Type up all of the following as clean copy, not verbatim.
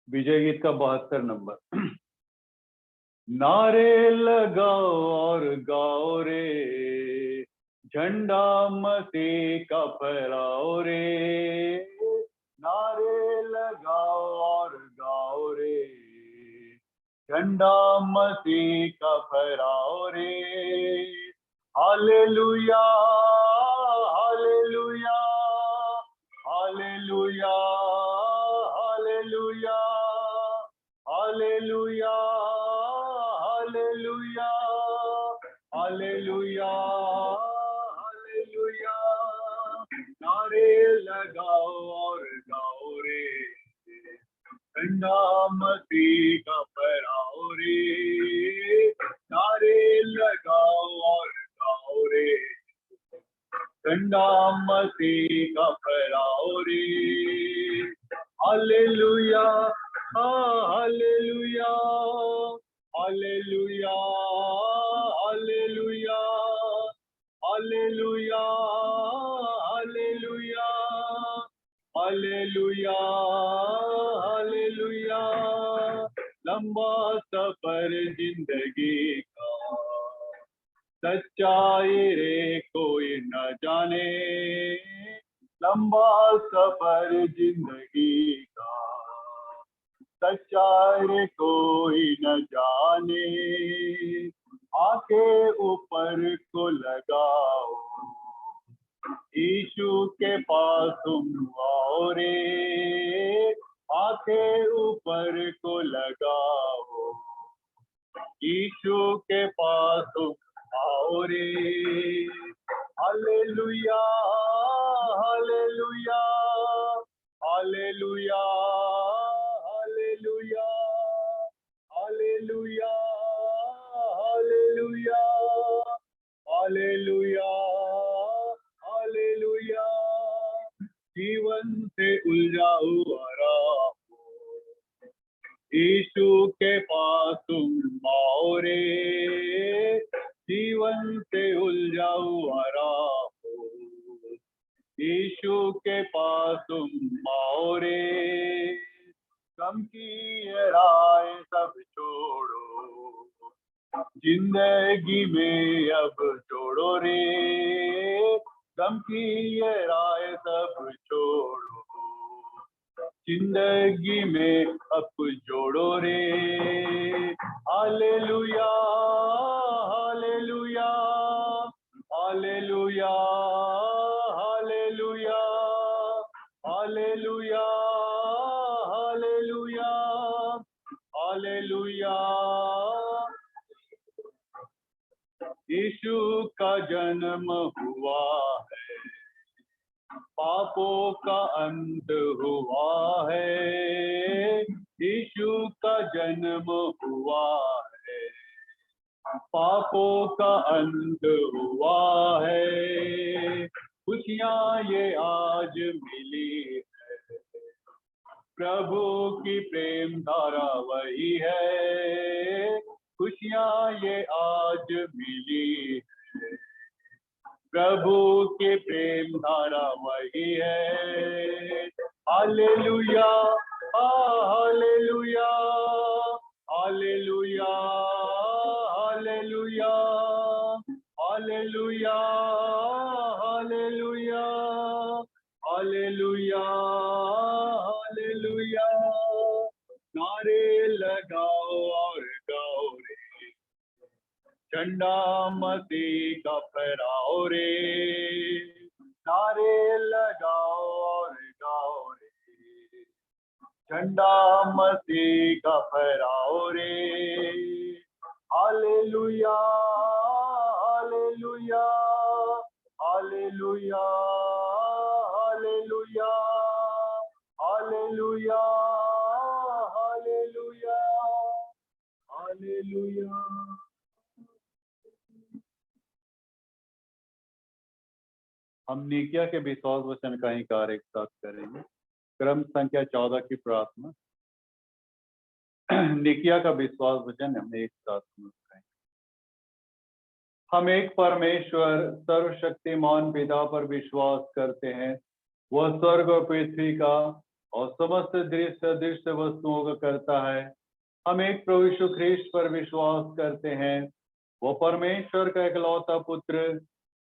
विजय गीत का 72 नंबर। नारे लगाओ और गाओ रे, झंडा मसीह का फहराओ रे। नारे लगाओ और गाओ रे, झंडा मसीह का फहराओ रे। Hallelujah hallelujah hallelujah hallelujah hallelujah hallelujah hallelujah hallelujah. नारे लगाओ और गाओ रे, झंडा मसीह का फहराओ रे। नारे लगाओ और गाओ रे, झंडा मसीह का फहराओ रे। Hallelujah hallelujah hallelujah hallelujah hallelujah hallelujah hallelujah hallelujah. लंबा सफर जिंदगी का, सच्चाई रे कोई न जाने। लंबा सफर जिंदगी का, सच्चाई रे कोई न जाने। आके ऊपर को लगाओ, यीशु के पास तुम आओ रे। आके ऊपर को लगाओ, यीशु के पास तुम आओ रे। Hallelujah hallelujah hallelujah hallelujah hallelujah hallelujah hallelujah hallelujah. जीवन से उलझा हुआ राह, यीशु के पास तुम आओ रे। जीवन से उलझा हुआ राह, यीशु के पास तुम आओ रे। गम की ये राह सब छोड़ो, जिंदगी में अब जोड़ो रे। गम की ये राह सब छोड़ो, जिंदगी में अब जोड़ो रे। Hallelujah hallelujah hallelujah hallelujah hallelujah hallelujah hallelujah. यीशु का जन्म हुआ है, पापों का अंत हुआ है। यीशु का जन्म हुआ है, पापों का अंत हुआ है। खुशियाँ ये आज मिली है, प्रभु की प्रेम धारा वही है। खुशियाँ ये आज मिली है, प्रभु के प्रेम धारा वही है। Hallelujah hallelujah hallelujah hallelujah hallelujah hallelujah hallelujah hallelujah. नारे लगाओ और गाओ रे, झंडा मसीह का फहराओ रे। नारे लगाओ और गाओ रे, झंडा मसीह का फहराओ रे। Hallelujah hallelujah hallelujah hallelujah hallelujah hallelujah hallelujah. हम निकिया के विश्वास वचन का ही कार्य एक साथ करेंगे। क्रम संख्या 14 की प्रार्थना। निकिया का विश्वास वचन हम एक साथ करेंगे। हम एक परमेश्वर सर्वशक्तिमान पिता पर विश्वास करते हैं, वह स्वर्ग और पृथ्वी का और समस्त दृश्य अदृश्य वस्तुओं का करता है। हम एक प्रभु यीशु ख्रीस्त पर विश्वास करते हैं, वो परमेश्वर का इकलौता पुत्र,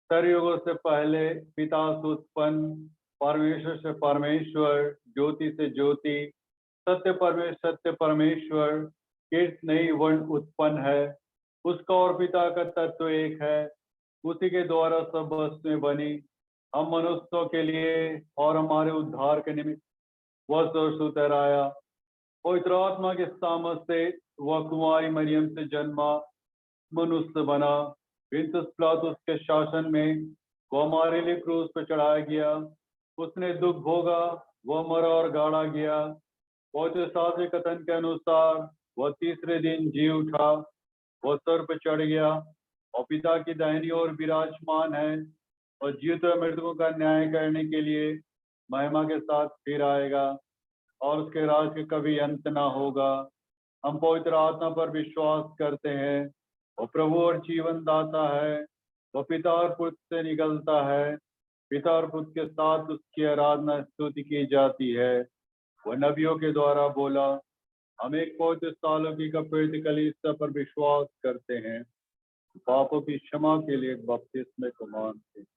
सरयुगों से पहले पिता से उत्पन्न, परमेश्वर से परमेश्वर, ज्योति से ज्योति, सत्य परमेश्वर, कीर्त नहीं वर्ण उत्पन्न है। उसका और पिता का तत्व एक है। उसी के द्वारा सब वस्तुएं बनी। हम मनुष्यों के लिए और हमारे उद्धार के निमित्त वह स्वर्ग उतराया। पवित्र आत्मा के सामर्थ से वह कुंवारी मरियम से जन्मा, मनुष्य बना। प्रिंसिस पिलातुस के शासन में वो हमारे लिए क्रूस पर चढ़ाया गया। उसने दुख भोगा, वह मरा और गाड़ा गया। पवित्र शास्त्र कथन के अनुसार वह तीसरे दिन जी उठा। वह स्वर्ग पर चढ़ गया और पिता की दाहिनी ओर विराजमान है, और जीवित और मृतकों का न्याय करने के लिए महिमा के साथ फिर आएगा, और उसके राज के कभी अंत ना होगा। हम पवित्र आत्मा पर विश्वास करते हैं, वो प्रभु और जीवन दाता है। वो पिता और पुत्र से निकलता है। पिता और पुत्र के साथ उसकी आराधना स्तुति की जाती है। वह नबियों के द्वारा बोला। हम एक पवित्र सालों की पवित्र कलीसिया पर विश्वास करते हैं, पापों की क्षमा के लिए बपतिस्मे को मानते हैं।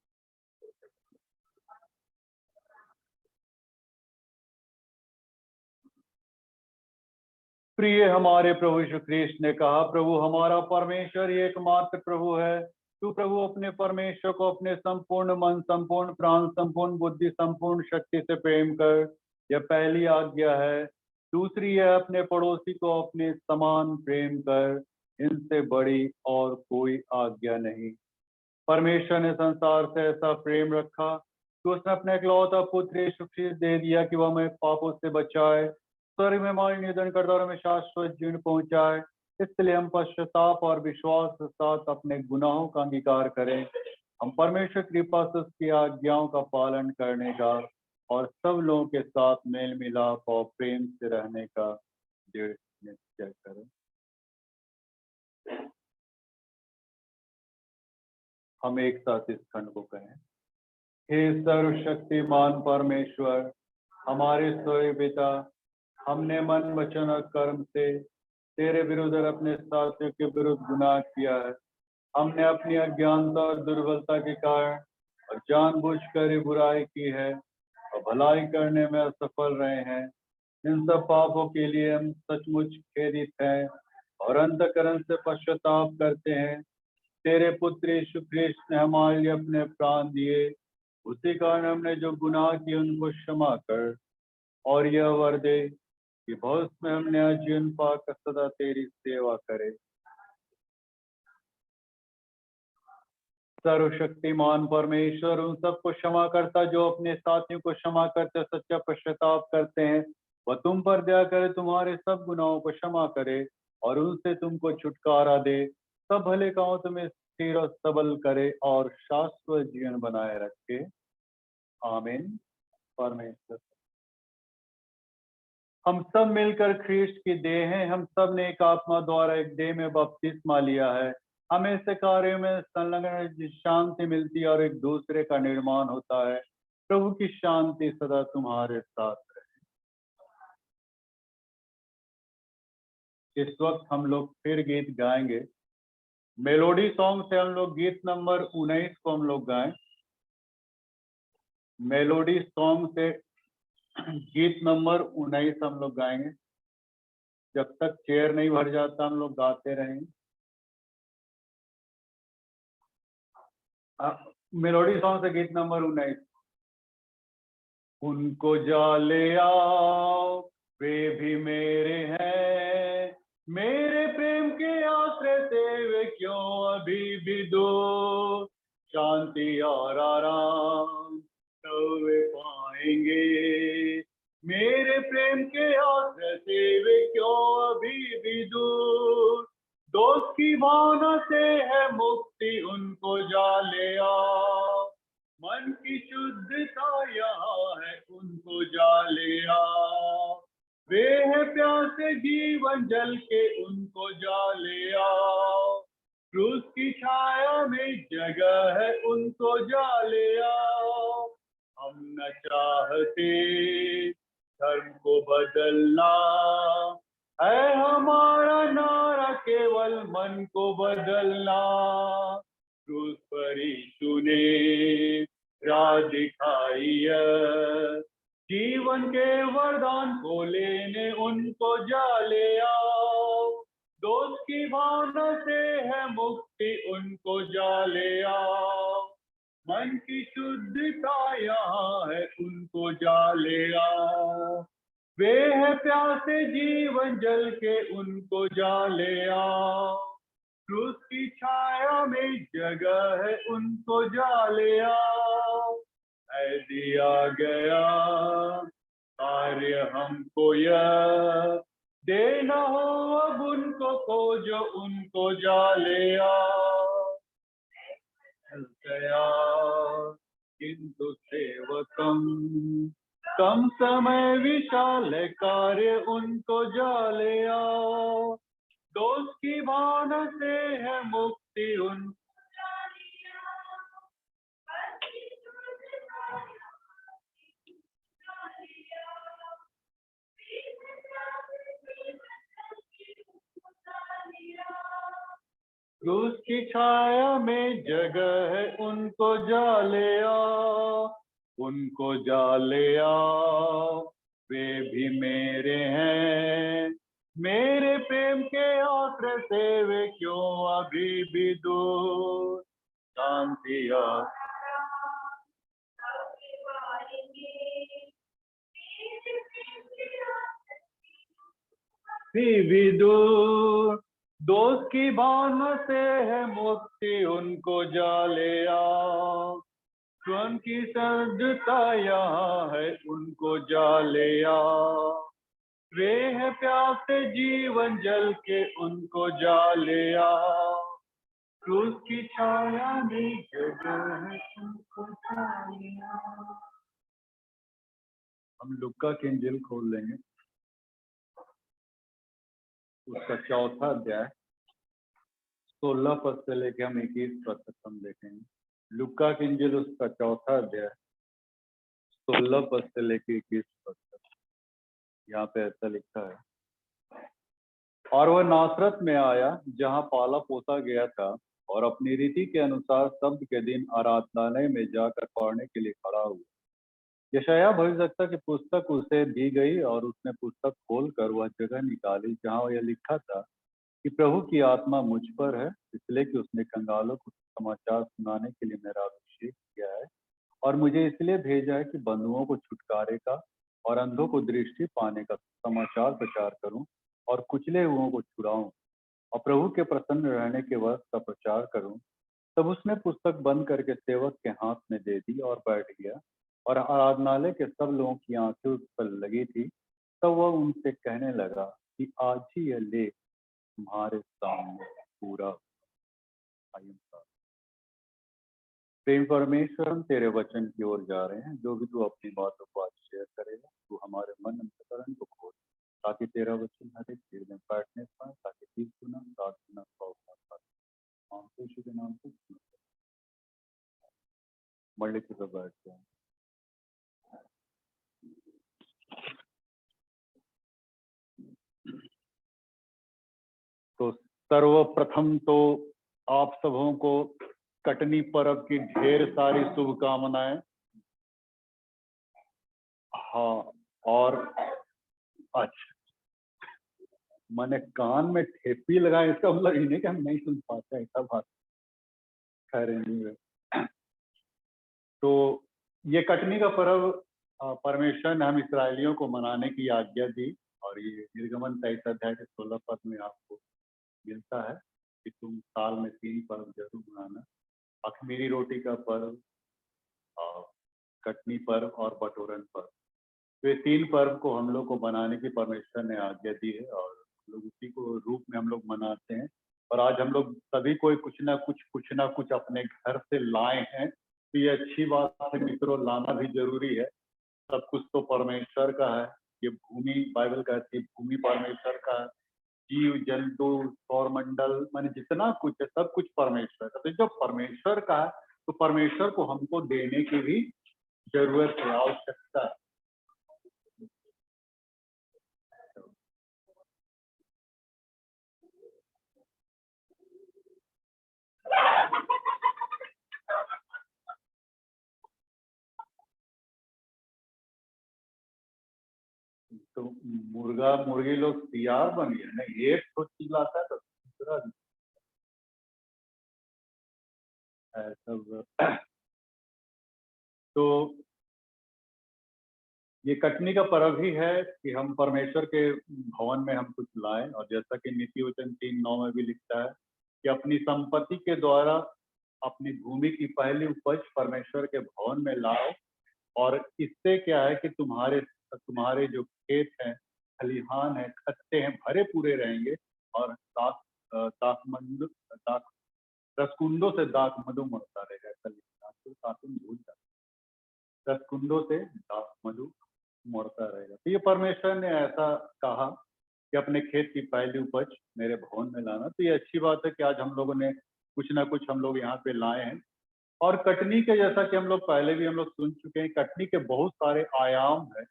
प्रिय हमारे प्रभु यीशु ख्रीस्त ने कहा, प्रभु हमारा परमेश्वर ही एकमात्र प्रभु है। तू प्रभु अपने परमेश्वर को अपने संपूर्ण मन, संपूर्ण प्राण, संपूर्ण बुद्धि, संपूर्ण शक्ति से प्रेम कर, यह पहली आज्ञा है। दूसरी है अपने पड़ोसी को अपने समान प्रेम कर। इनसे बड़ी और कोई आज्ञा नहीं। परमेश्वर ने संसार से ऐसा प्रेम रखा कि उसने अपने इकलौता पुत्र यीशु ख्रीस्त दे दिया कि वह हमें पापों से बचाए, स्वर्ग में हमारी निधन करता और हमें शाश्वत जीवन पहुंचाए। इसलिए हम पश्चाताप और विश्वास के साथ अपने गुनाहों का अंगीकार करें। हम परमेश्वर की कृपा से उसकी आज्ञाओं का पालन करने का और सब लोगों के साथ मेल मिलाप और प्रेम से रहने का दृढ़ निश्चय करें। हम एक साथ इस खंड को कहें। हे सर्वशक्तिमान परमेश्वर, हमारे स्वर्गीय पिता, हमने मन, वचन और कर्म से तेरे विरुद्ध और अपने साथियों के विरुद्ध गुनाह किया है। हमने अपनी अज्ञानता और दुर्बलता के कारण और जानबूझकर ही बुराई की है और भलाई करने में असफल रहे हैं। इन सब पापों के लिए हम सचमुच खेदित हैं और अंतःकरण से पश्चाताप करते हैं। तेरे पुत्र यीशु ख्रीस्त ने हमारे लिए अपने प्राण दिए। उसी कारण हमने जो गुनाह किए उनको क्षमा कर, और यह वर दे कि भविष्य में हमने आजीवन पाकर सदा तेरी सेवा करे। सर्वशक्तिमान परमेश्वर उन सबको क्षमा करता जो अपने साथियों को क्षमा करते सच्चा पश्चाताप करते हैं। वह तुम पर दया करे, तुम्हारे सब गुनाहों को क्षमा करे और उनसे तुमको छुटकारा दे। सब भले कामों तुम्हें स्थिर और सबल करे और शाश्वत जीवन बनाए रखे। आमीन। परमेश्वर, हम सब मिलकर ख्रीस्त की देह हैं। हम सब ने एक आत्मा द्वारा एक देह में बपतिस्मा लिया है। हमें से कार्यों में संलग्न शांति मिलती है और एक दूसरे का निर्माण होता है। प्रभु की शांति सदा तुम्हारे साथ रहे। इस वक्त हम लोग फिर गीत गाएंगे। मेलोडी सॉन्ग से हम लोग गीत नंबर 19 को हम लोग गाएं। मेलोडी सॉन्ग से गीत नंबर 19 हम लोग गाएंगे। जब तक चेयर नहीं भर जाता हम लोग गाते रहेंगे। मेलोडी सॉन्ग से गीत नंबर 19। उनको जा ले आओ, वे भी मेरे हैं, मेरे प्रेम के आश्रय से वे क्यों अभी भी दूर। शांति और आराम तो वे पाएंगे, मेरे प्रेम के आश्रय से वे क्यों अभी भी दूर। दोस्त की भावना से है मुक्ति, उनको जा ले आओ, मन की शुद्धता यहाँ है, उनको जा ले आओ। वे है प्यासे जीवन जल के, उनको जा ले आओ। क्रूस की छाया में जगह है, उनको जा ले आओ। हम न चाहते धर्म को बदलना है हमारा नारा, केवल मन को बदलना। क्रूस पर यीशु ने राह दिखाई है, जीवन के वरदान को लेने उनको जा ले आओ। दोस्त की भावना से है मुक्ति, उनको जा ले आओ। मन की शुद्धता यहाँ है, उनको जा ले आओ। वे है प्यासे जीवन जल के, उनको जा ले आओ। क्रूस की छाया में जगह है, उनको जा ले आओ। है दिया गया कार्य हमको यह, देना हो अब उनको को जो उनको जा ले आओ। गया किंतु सेवकम, कम समय विशाल कार्य उनको जा ले आओ। दोस्त की भावना से है मुक्ति उन क्रूस की छाया में जगह है, उनको जा ले आओ। उनको जा ले आओ, वे भी मेरे हैं। मेरे प्रेम के आश्रय से वे क्यों अभी भी दूर। शांति भी दूर। दोस्त की भावना से है मुक्ति, उनको जा ले आओ। स्वयं की सज्जता यहाँ है, उनको जा ले आओ। वे है प्यासे जीवन जल के, उनको जा ले आओ। क्रूस की छाया में जगह है, उनको जा ले आओ। हम लुक्का की इंजील खोल लेंगे, उसका चौथा अध्याय 16 पद से लेके हम 21 पद तक हम देखेंगे। लुक्का की इंजील उसका चौथा अध्याय 16 पद से लेके 21 पद तक। यहाँ पे ऐसा लिखा है, और वह नासरत में आया जहाँ पाला पोसा गया था, और अपनी रीति के अनुसार शब्द के दिन आराधनालय में जाकर पढ़ने के लिए खड़ा हुआ। यशायाह भविष्यवक्ता की पुस्तक उसे दी गई, और उसने पुस्तक खोलकर वह जगह निकाली जहाँ यह लिखा था कि प्रभु की आत्मा मुझ पर है, इसलिए कि उसने कंगालों को समाचार सुनाने के लिए मेरा अभिषेक किया है, और मुझे इसलिए भेजा है कि बंधुओं को छुटकारे का और अंधों को दृष्टि पाने का समाचार प्रचार करूं, और कुचले हुओं को छुड़ाऊं, और प्रभु के प्रसन्न रहने के वक्त का प्रचार करूं। तब उसने पुस्तक बंद करके सेवक के हाथ में दे दी और बैठ गया, और आराधनालय के सब लोगों की आंखें उस पर लगी थी। तब वह उनसे कहने लगा कि आज ही यह लेख तुम्हारे सामने पूरा। प्रेम परमेश्वर, हम तेरे वचन की ओर जा रहे हैं। जो भी तू अपनी बातों को आज शेयर करेगा, तू हमारे मन अंतकरण को खोल, ताकि तेरा वचन हर एक चीज में बैठने पाए, ताकि 30 गुना 60 गुना 100 गुना यीशु के नाम से मंडली पे बैठ जाए। तो सर्वप्रथम तो आप सबों को कटनी पर्व की ढेर सारी शुभकामनाएं। हाँ, और अच्छा, मैंने कान में ठेपी लगाया, इसका मतलब ये नहीं कि हम नहीं सुन पाते, ऐसा बात खैर नहीं। तो ये कटनी का पर्व परमेश्वर ने हम इसराइलियों को मनाने की आज्ञा दी, और ये निर्गमन 23 अध्याय के 16 पद में आपको मिलता है कि तुम साल में 3 पर्व जरूर मनाना। अखमीरी रोटी का पर्व, कटनी पर्व और बटोरन पर्व। तो ये 3 पर्व को हम लोग को बनाने की परमेश्वर ने आज्ञा दी है, और हम लोग उसी को रूप में हम लोग मनाते हैं। और आज हम लोग सभी कोई कुछ ना कुछ अपने घर से लाए हैं, तो ये अच्छी बात है मित्रों, लाना भी जरूरी है। सब कुछ तो परमेश्वर का है। ये भूमि, बाइबल कहती है भूमि परमेश्वर का है। जीव जंतु सौरमंडल, माने जितना कुछ है सब कुछ परमेश्वर का। तो जब परमेश्वर का है तो परमेश्वर को हमको देने की भी जरूरत है, आवश्यकता है। तो मुर्गा मुर्गी लोग तैयार बन गए ना, एक तो चिल्लाता है तो दूसरा भी ऐसा। तो ये कटनी का पर्व ही है कि हम परमेश्वर के भवन में हम कुछ लाएं, और जैसा कि नीति वचन 3:9 में भी लिखता है कि अपनी संपत्ति के द्वारा अपनी भूमि की पहली उपज परमेश्वर के भवन में लाओ, और इससे क्या है कि तुम्हारे तुम्हारे जो खेत हैं, खलिहान है, खत्ते हैं, भरे पूरे रहेंगे, और दाख रसकुंडों से दाख मधु मरता रहेगा। ऐसा लिखा है, तो कातुन भूल जाता है, रसकुंडों से दाख मधु मरता रहेगा। तो ये परमेश्वर ने ऐसा कहा कि अपने खेत की पहली उपज मेरे भवन में लाना। तो ये अच्छी बात है कि आज हम लोगों ने कुछ ना कुछ हम लोग यहाँ पे लाए हैं। और कटनी के, जैसा कि हम लोग पहले भी हम लोग सुन चुके हैं, कटनी के बहुत सारे आयाम है,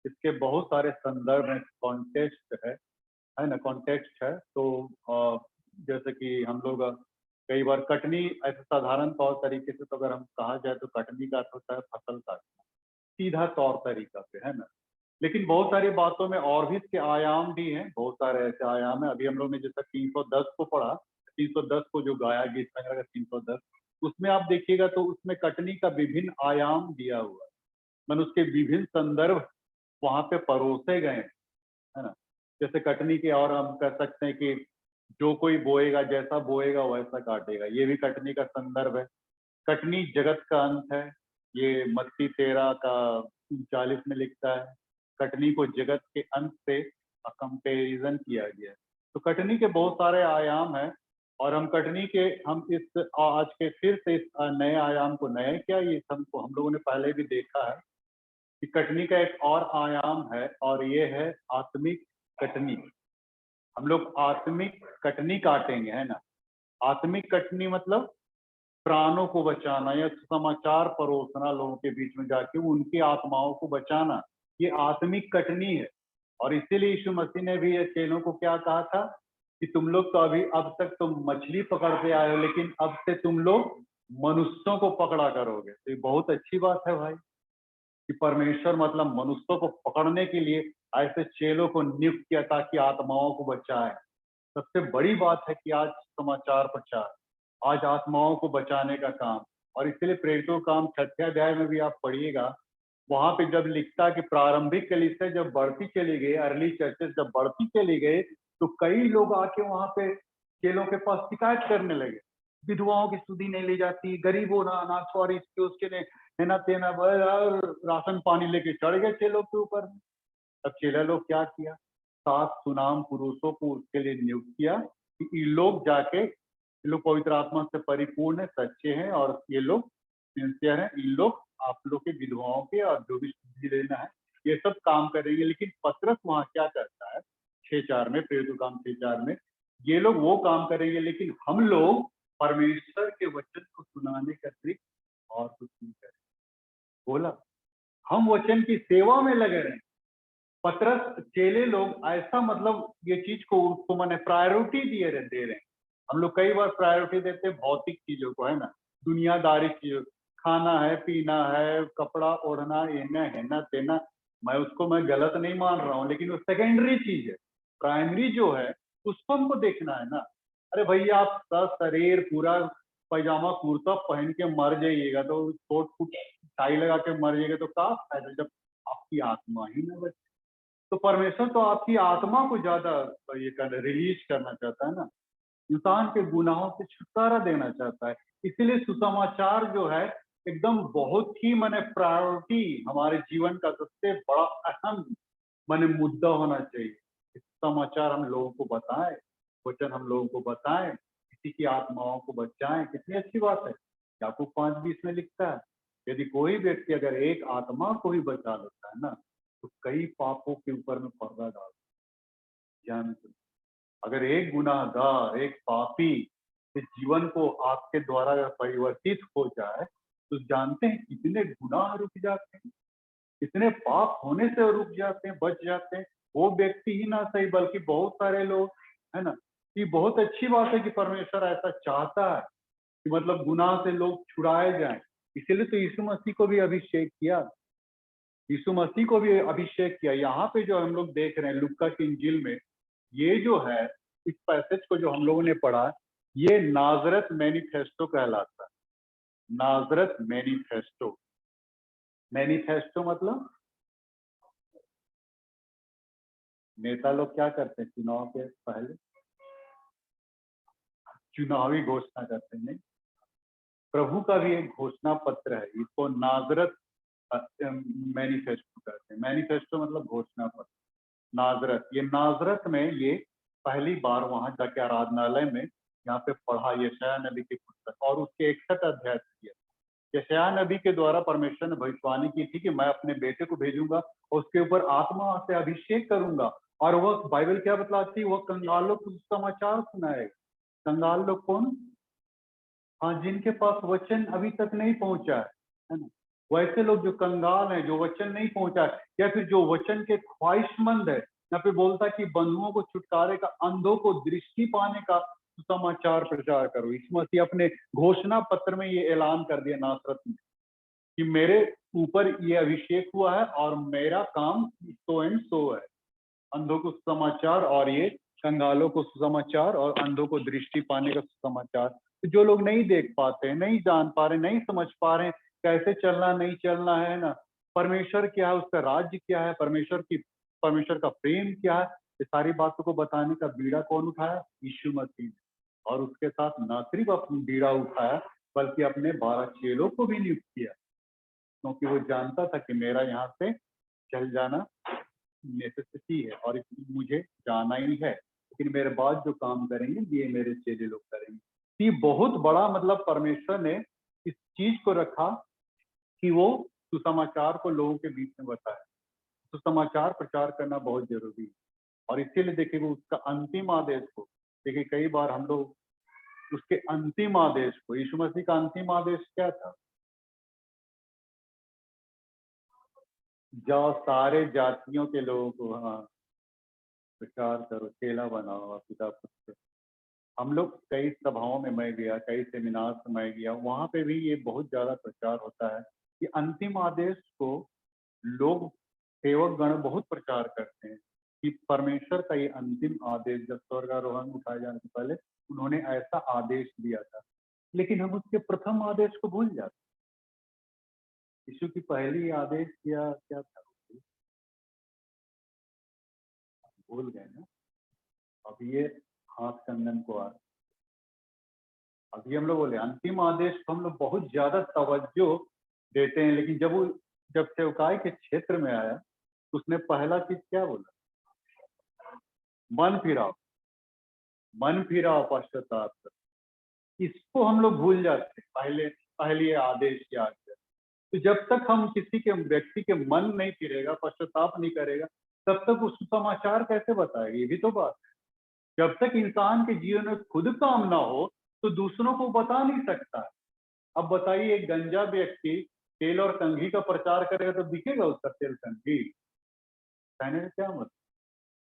इसके बहुत सारे संदर्भ हैं, कॉन्टेक्स्ट है ना, कॉन्टेक्स्ट है। तो जैसे कि हम लोग कई बार कटनी ऐसे साधारण तौर तरीके से, तो अगर हम कहा जाए तो कटनी का अर्थ होता है फसल काटना, सीधा तौर तरीका पे, है ना। लेकिन बहुत सारी बातों में और भी इसके आयाम भी हैं, बहुत सारे ऐसे आयाम हैं। अभी हम लोग ने जैसा 310 को पढ़ा, 310 को जो गाया गीत संग्रह का 310, उसमें आप देखिएगा तो उसमें कटनी का विभिन्न आयाम दिया हुआ है, मैंने उसके विभिन्न संदर्भ वहां पे परोसे गए हैं, है ना। जैसे कटनी के और हम कह सकते हैं कि जो कोई बोएगा, जैसा बोएगा वैसा काटेगा, ये भी कटनी का संदर्भ है। कटनी जगत का अंत है, ये मत्ती 13 का 39 में लिखता है। कटनी को जगत के अंत से कंपेरिजन किया गया है। तो कटनी के बहुत सारे आयाम हैं, और हम कटनी के हम इस आज के फिर से इस नए आयाम को, नए क्या, ये हमको हम लोगों ने पहले भी देखा है कि कटनी का एक और आयाम है, और ये है आत्मिक कटनी। हम लोग आत्मिक कटनी काटेंगे, है ना। आत्मिक कटनी मतलब प्राणों को बचाना या समाचार परोसना, लोगों के बीच में जाके उनकी आत्माओं को बचाना, ये आत्मिक कटनी है। और इसीलिए यीशु मसीह ने भी ये चेलों को क्या कहा था कि तुम लोग तो अभी अब तक तुम मछली पकड़ते आए हो, लेकिन अब से तुम लोग मनुष्यों को पकड़ा करोगे। तो ये बहुत अच्छी बात है भाई, कि परमेश्वर मतलब मनुष्यों को पकड़ने के लिए ऐसे चेलों को नियुक्त किया ताकि आत्माओं को बचाए। सबसे बड़ी बात है कि आज समाचार प्रचार, आज आत्माओं को बचाने का काम। और इसलिए प्रेरितों का काम 6 अध्याय में भी आप पढ़िएगा, वहां पे जब लिखता है कि प्रारंभिक कलीसिया जब बढ़ती चली गई, अर्ली चर्चेस जब बढ़ती चली गई, तो कई लोग आके वहां पे चेलों के पास शिकायत करने लगे, विधवाओं की सुधि नहीं ली जाती, गरीबों ना अनाथ और इसके उसके ने है ना तेना, और राशन पानी लेके चढ़ गए चेलों के ऊपर। तब चेला लोग क्या किया, 7 सुनाम पुरुषों को उसके लिए नियुक्त किया कि ये लोग जाके, ये लोग पवित्र आत्मा से परिपूर्ण है, सच्चे हैं, और ये लोग सिंसियर हैं, इन लोग आप लोग के विधवाओं के और जो भी शुद्धि लेना है ये सब काम करेंगे। लेकिन पतरस वहां क्या करता है, 6:4 में, प्रेरितों काम 6:4 में, ये लोग वो काम करेंगे लेकिन हम लोग परमेश्वर के वचन को सुनाने का अतिरिक्त और कुछ नहीं करेंगे। बोला, हम वचन की सेवा में लगे रहें। पतरस, चेले लोग ऐसा मतलब ये चीज को उसको मैंने प्रायोरिटी दे रहे हैं। हम लोग कई बार प्रायोरिटी देते हैं भौतिक चीजों को, है ना, दुनियादारी चीजों, खाना है, पीना है, कपड़ा ओढ़ना, ये है ना तेना, मैं गलत नहीं मान रहा हूँ, लेकिन वो सेकेंडरी चीज है। प्राइमरी जो है उसको हमको देखना है ना। अरे भैया, आप शरीर पूरा पैजामा कुर्ता पहन के मर जाइएगा, तो कोट फूट टाई लगा के मर जाइएगा, तो क्या फायदा जब आपकी आत्मा ही ना बचे। तो परमेश्वर तो आपकी आत्मा को ज्यादा ये रिलीज करना चाहता है ना, इंसान के गुनाहों से छुटकारा देना चाहता है। इसीलिए सुसमाचार जो है एकदम बहुत ही माने प्रायोरिटी, हमारे जीवन का सबसे बड़ा अहम माने मुद्दा होना चाहिए। इस समाचार हम लोगों को बताएं, वचन हम लोगों को बताएं, किसी की आत्माओं को बचाएं। कितनी अच्छी बात है। याकूब 5:20 में लिखता है, यदि कोई व्यक्ति अगर एक आत्मा को भी बचा लेता है ना, तो कई पापों के ऊपर में पर्दा डाल ध्यान। अगर एक गुनाहगार, एक पापी इस जीवन को आपके द्वारा अगर परिवर्तित हो जाए, तो जानते हैं कितने गुनाह रुक जाते हैं, कितने पाप होने से रुक जाते हैं, बच जाते हैं। वो व्यक्ति ही ना सही बल्कि बहुत सारे लोग, है ना। ये बहुत अच्छी बात है कि परमेश्वर ऐसा चाहता है कि मतलब गुनाह से लोग छुड़ाए जाएं। इसीलिए तो यीशु मसीह को भी अभिषेक किया। यीशु मसीह को भी अभिषेक किया। यहाँ पे जो हम लोग देख रहे हैं लुक्का की इंजील में, ये जो है इस पैसेज को जो हम लोगों ने पढ़ा, ये नाजरत मैनिफेस्टो कहलाता है। नाजरत मैनिफेस्टो। मैनिफेस्टो मतलब नेता लोग क्या करते हैं चुनाव के पहले? चुनावी घोषणा करते हैं। नहीं, प्रभु का भी एक घोषणा पत्र है, इसको नाजरत मैनिफेस्टो कहते हैं। मैनिफेस्टो मतलब घोषणा पत्र। नाजरत, ये नाजरत में ये पहली बार वहां जाके आराधनालय में यहाँ पे पढ़ा यशायाह नबी की पुस्तक, और उसके 61 अध्याय किया। यशायाह नबी के द्वारा परमेश्वर ने भविष्यवाणी की थी कि मैं अपने बेटे को भेजूंगा और उसके ऊपर आत्मा से अभिषेक करूंगा, और वह बाइबल क्या बतलाती है, वह कंगालों को समाचार सुनाएगा। कंगाल लोग कौन? हाँ, जिनके पास वचन अभी तक नहीं पहुंचा है ना, वैसे लोग जो कंगाल हैं, जो वचन नहीं पहुंचा है, या फिर जो वचन के ख्वाहिशमंद है। यहाँ पे बोलता है कि बंधुओं को छुटकारे का, अंधों को दृष्टि पाने का सुसमाचार प्रचार करो। यीशु मसीह अपने घोषणा पत्र में ये ऐलान कर दिया नासरत में कि मेरे ऊपर ये अभिषेक हुआ है और मेरा काम सो एंड सो है। अंधों को सुसमाचार, और ये कंगालों को सुसमाचार, और अंधों को दृष्टि पाने का सुसमाचार। तो जो लोग नहीं देख पाते हैं, नहीं जान पा रहे, नहीं समझ पा रहे हैं कैसे चलना नहीं चलना है ना, परमेश्वर क्या है, उसका राज्य क्या है, परमेश्वर का प्रेम क्या है, ये सारी बातों को बताने का बीड़ा कौन उठाया? यीशु मसीह ने। और उसके साथ न सिर्फ अपनी बीड़ा उठाया, बल्कि अपने 12 चेलों को भी नियुक्त किया, क्योंकि वो जानता था कि मेरा यहाँ से चल जाना नेसेसिटी है और मुझे जाना ही है, लेकिन मेरे बाद जो काम करेंगे ये मेरे चेले लोग करेंगे। ये बहुत बड़ा मतलब परमेश्वर ने इस चीज को रखा कि वो सुसमाचार को लोगों के बीच में बताए। सुसमाचार प्रचार करना बहुत जरूरी है, और इसीलिए देखिए वो उसका अंतिम आदेश को देखिए, कई बार हम लोग उसके अंतिम आदेश को, यीशु मसीह का अंतिम आदेश क्या था? जाओ सारे जातियों के लोगों को, हाँ, प्रचार करो, चेला बनाओ पिता पुत्र। हम लोग कई सभाओं में मैं गया, कई सेमिनार में मैं गया, वहां पे भी ये बहुत ज्यादा प्रचार होता है कि अंतिम आदेश को लोग, सेवक गण बहुत प्रचार करते हैं कि परमेश्वर का ये अंतिम आदेश, जब स्वर्गारोहण उठाए जाने से पहले उन्होंने ऐसा आदेश दिया था, लेकिन हम उसके प्रथम आदेश को भूल जाते। यीशु की पहली आदेश क्या क्या था? भूल गए ना? अब ये हाथ कंगन को आ, अभी हम लोग बोले अंतिम आदेश को हम लोग बहुत ज्यादा तवज्जो देते हैं, लेकिन जब सेवकाई के क्षेत्र में आया तो उसने पहला चीज क्या बोला? मन फिराओ, मन फिराओ, पश्चाताप करो। इसको हम लोग भूल जाते हैं, पहले आदेश की आज्ञा। तो जब तक हम किसी के व्यक्ति के मन नहीं फिरेगा, पश्चाताप नहीं करेगा, तब तक उस समाचार कैसे बताएगा? ये भी तो बात है। जब तक इंसान के जीवन में खुद काम ना हो तो दूसरों को बता नहीं सकता है। अब बताइए, एक गंजा व्यक्ति तेल और कंघी का प्रचार करेगा तो दिखेगा उसका तेल कंघी? कहने का क्या मतलब?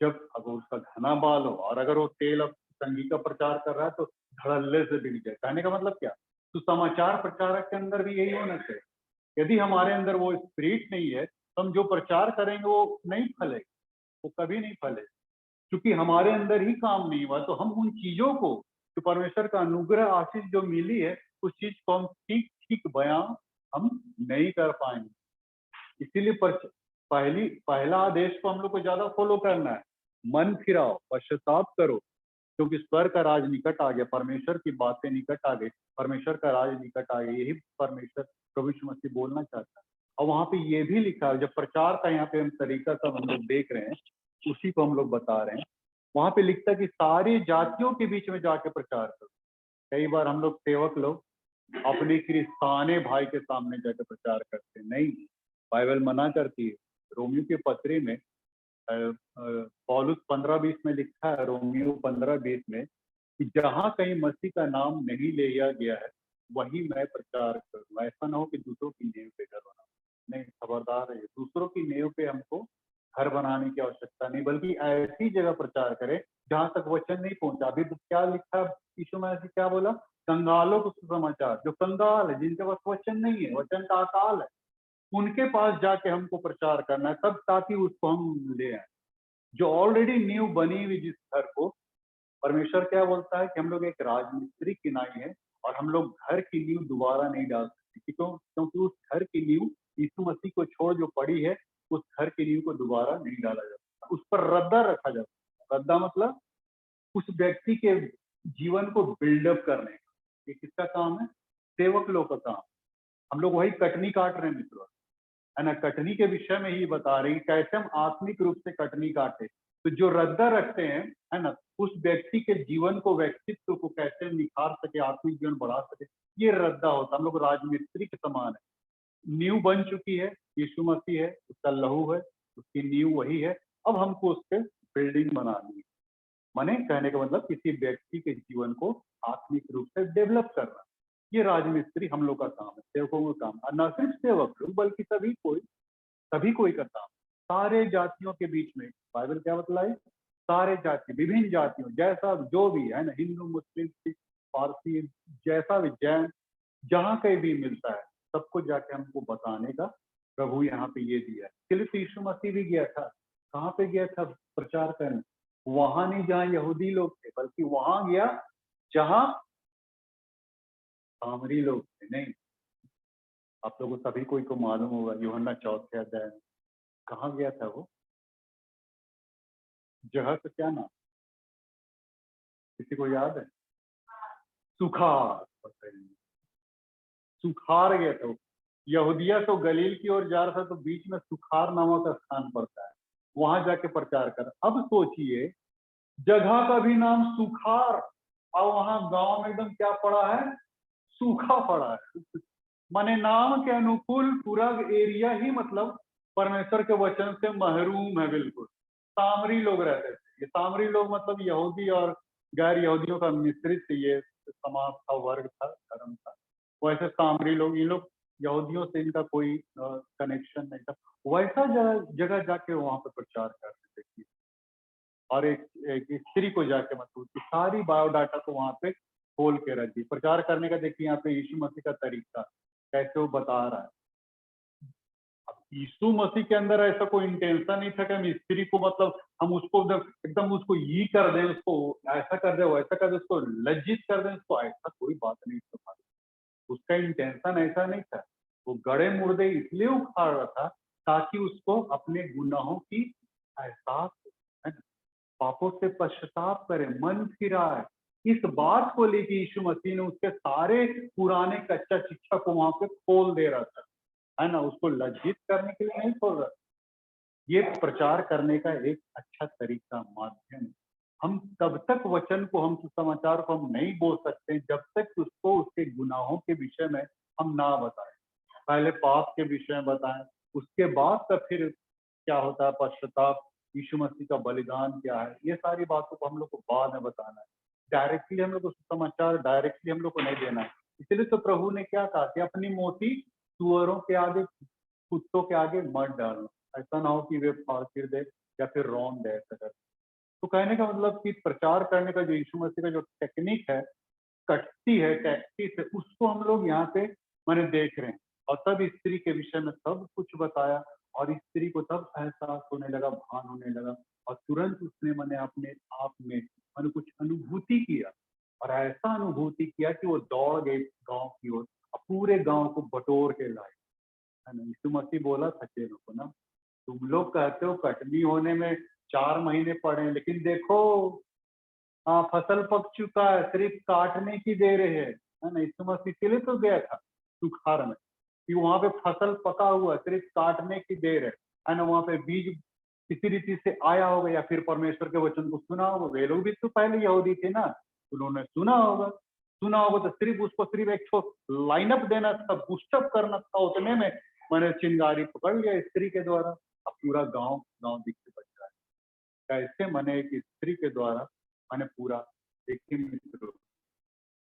जब अगर उसका घना बाल हो और अगर वो तेल और कंघी का प्रचार कर रहा है तो धड़ल्ले से दिख जाए। कहने का मतलब क्या? तो समाचार प्रचारक के अंदर भी यही होना चाहिए। यदि हमारे अंदर वो स्पिरिट नहीं है तो हम जो प्रचार करेंगे वो नहीं फलेगा, वो कभी नहीं फलेगा, क्योंकि हमारे अंदर ही काम नहीं हुआ। तो हम उन चीजों को, जो परमेश्वर का अनुग्रह आशीष जो मिली है, उस चीज को हम ठीक ठीक बयान हम नहीं कर पाएंगे। इसीलिए पहला आदेश को हम लोग को ज्यादा फॉलो करना है। मन फिराओ, पश्चाताप करो, क्योंकि स्वर्ग का राज निकट आ गया, परमेश्वर की बातें निकट आ गई, परमेश्वर का राज निकट आ गया। यही परमेश्वर प्रभु यीशु मसीह बोलना चाहता है। और वहां पे ये भी लिखा है, जब प्रचार का यहाँ पे हम तरीका सब हम लोग देख रहे हैं, उसी को हम लोग बता रहे हैं। वहां पे लिखता है कि सारी जातियों के बीच में जाके प्रचार करो। कई बार हम लोग सेवक लोग अपने क्रिस्ताने भाई के सामने जाकर प्रचार करते नहीं। बाइबल मना करती है। रोमियो के पत्री में पौलुस 15:20 में लिखा है, रोमियो 15:20 में, कि जहां कहीं मसीह का नाम नहीं लिया गया है वही मैं प्रचार करूँ। ऐसा ना हो कि दूसरों की नींव पे घर बनाओ। नहीं, खबरदार है, दूसरों की नींव पे हमको घर बनाने की आवश्यकता नहीं, बल्कि ऐसी जगह प्रचार करें जहां तक वचन नहीं पहुंचा। अभी तो क्या लिखा, यीशु मसीह क्या बोला? कंगालों को सुसमाचार। जो कंगाल है, जिनके पास वचन नहीं है, वचन का अकाल है, उनके पास जाके हमको प्रचार करना है, तब ताकि उसको हम ले आए। जो ऑलरेडी न्यू बनी हुई जिस घर को, परमेश्वर क्या बोलता है कि हम लोग एक राजमिस्त्री की नाई है, और हम लोग घर की नींव दोबारा नहीं डाल सकते, क्यों? क्योंकि उस घर की नींव यीशु मसीह को छोड़ जो पड़ी है, उस घर की नींव को दोबारा नहीं डाला जा सकता, उस पर रद्दा रखा जा सकता। रद्दा मतलब उस व्यक्ति के जीवन को बिल्डअप करने का। ये किसका काम है? सेवक लोग का काम। हम लोग वही कटनी काट रहे हैं मित्रों, है ना। कटनी के विषय में ही बता रही कैसे हम आत्मिक रूप से कटनी काटे। तो जो रद्दा रखते हैं, है ना, उस व्यक्ति के जीवन को, व्यक्तित्व को कैसे निखार सके, आत्मिक जीवन बढ़ा सके, ये रद्दा होता है। हम लोग राजमिस्त्री के समान है। नींव बन चुकी है, यीशु मसीह है, उसका लहू है, उसकी नींव वही है। अब हमको उस पर बिल्डिंग बनानी है। माने कहने का मतलब किसी व्यक्ति के जीवन को आत्मिक रूप से डेवलप करना। ये राजमिस्त्री हम लोग का काम है, सेवकों का काम। और न सिर्फ सेवक लोग बल्कि सभी कोई का काम। सारे जातियों के बीच में बाइबल क्या बतलाई? सारे जाति, विभिन्न जातियों, जैसा जो भी है ना, हिंदू, मुस्लिम, सिख, पारसी, जैसा भी, जैन, जहाँ कहीं भी मिलता है, सबको जाके हमको बताने का प्रभु यहाँ पे ये दिया है। इसलिए तो यीशु मसीह भी गया था। कहाँ पे गया था प्रचार करने? वहां नहीं जहाँ यहूदी लोग थे, बल्कि वहां गया जहाँ सामरी लोग थे। नहीं, आप लोगों सभी कोई को मालूम होगा, यूहन्ना 4 अध्याय में कहाँ गया था वो जगह का क्या नाम? किसी को याद है? सुखार। सुखार गया था वो। यहूदिया तो गलील की ओर जा रहा था, तो बीच में सुखार नामक स्थान पड़ता है, वहां जाके प्रचार कर। अब सोचिए, जगह का भी नाम सुखार, और वहां गांव में एकदम क्या पड़ा है? सूखा पड़ा है। माने नाम के अनुकूल पूरा एरिया ही मतलब परमेश्वर के वचन से महरूम है बिल्कुल। सामरी लोग रहते थे। ये सामरी लोग मतलब यहूदी और गैर यहूदियों का मिश्रित ये समाज था, वर्ग था, धर्म था। वैसे सामरी लोग, इन लोग यहूदियों से इनका कोई कनेक्शन नहीं था। वैसा जगह जाके वहां पर प्रचार करते थे। और एक स्त्री को जाके मतलब उसकी सारी बायोडाटा को वहां पे खोल के रख दी। प्रचार करने का देखिए यहाँ पे यीशु मसीह का तरीका कैसे वो बता रहा है। अब यीशु मसीह के अंदर ऐसा कोई इंटेंशन नहीं था कि हम स्त्री को मतलब हम उसको एकदम उसको ये कर दें, उसको ऐसा कर दे, वैसा कर दे, उसको लज्जित कर दें, उसको, ऐसा कोई बात नहीं था। उसका इंटेंशन ऐसा नहीं था। वो गड़े मुर्दे इसलिए उखाड़ रहा था ताकि उसको अपने गुनाहों की एहसास हो, है ना? पापों से पश्चाताप करे, मन फिराए। इस बात को लेके यीशु मसीह ने उसके सारे पुराने कच्चा शिक्षा को वहां पे खोल दे रहा था, है ना। उसको लज्जित करने के लिए नहीं खोल रहा। ये प्रचार करने का एक अच्छा तरीका, माध्यम। हम तब तक वचन को, हम सुसमाचार को हम नहीं बोल सकते जब तक उसको उसके गुनाहों के विषय में हम ना बताएं। पहले पाप के विषय में बताएं, उसके बाद तब फिर क्या होता है पश्चाताप, यीशु मसीह का बलिदान क्या है, ये सारी बातों को हम लोग को बाद में बताना है। डायरेक्टली हम लोग को समाचार डायरेक्टली हम लोग को नहीं देना है। इसलिए तो प्रभु ने क्या कहा कि अपनी मोती सुअरों के आगे, कुत्तों के आगे मत डालो, ऐसा ना हो कि वे फाड़ फिर दे या फिर रौन दे ऐसा कर। तो कहने का मतलब कि प्रचार करने का जो यीशु मसीह का जो टेक्निक है, कटती है टैक्सी से, उसको हम लोग यहाँ पे मैंने देख रहे हैं। और तब स्त्री के विषय में सब कुछ बताया, और स्त्री को तब एहसास होने लगा, भान होने लगा, और तुरंत उसने मैंने अपने आप में मैंने कुछ अनुभूति किया, और ऐसा अनुभूति किया कि वो दौड़ गई गांव की ओर, और पूरे गांव को बटोर के लाए, है ना। यीशु मसीह बोला था चेलों को ना, तुम लोग कहते हो कटनी होने में 4 महीने पड़े, लेकिन देखो, हाँ, फसल पक चुका है, सिर्फ काटने की देर है ना। यीशु मसीह के लिए तो गया था सुखार में कि वहां पे फसल पका हुआ है, सिर्फ काटने की देर है ना। वहां पे बीज किसी रीति से आया होगा, या फिर परमेश्वर के वचन को सुना होगा। वे लोग भी तो पहले यहूदी थे ना, उन्होंने सुना होगा तो सिर्फ उसको सिर्फ एक लाइनअप देना था, बूस्टअप करना था, उतने में मैंने चिंगारी पकड़ लिया स्त्री के द्वारा। अब पूरा गांव गांव दिखते बच रहा है। कैसे मैंने एक स्त्री के द्वारा मैंने पूरा, देखिए मित्रों,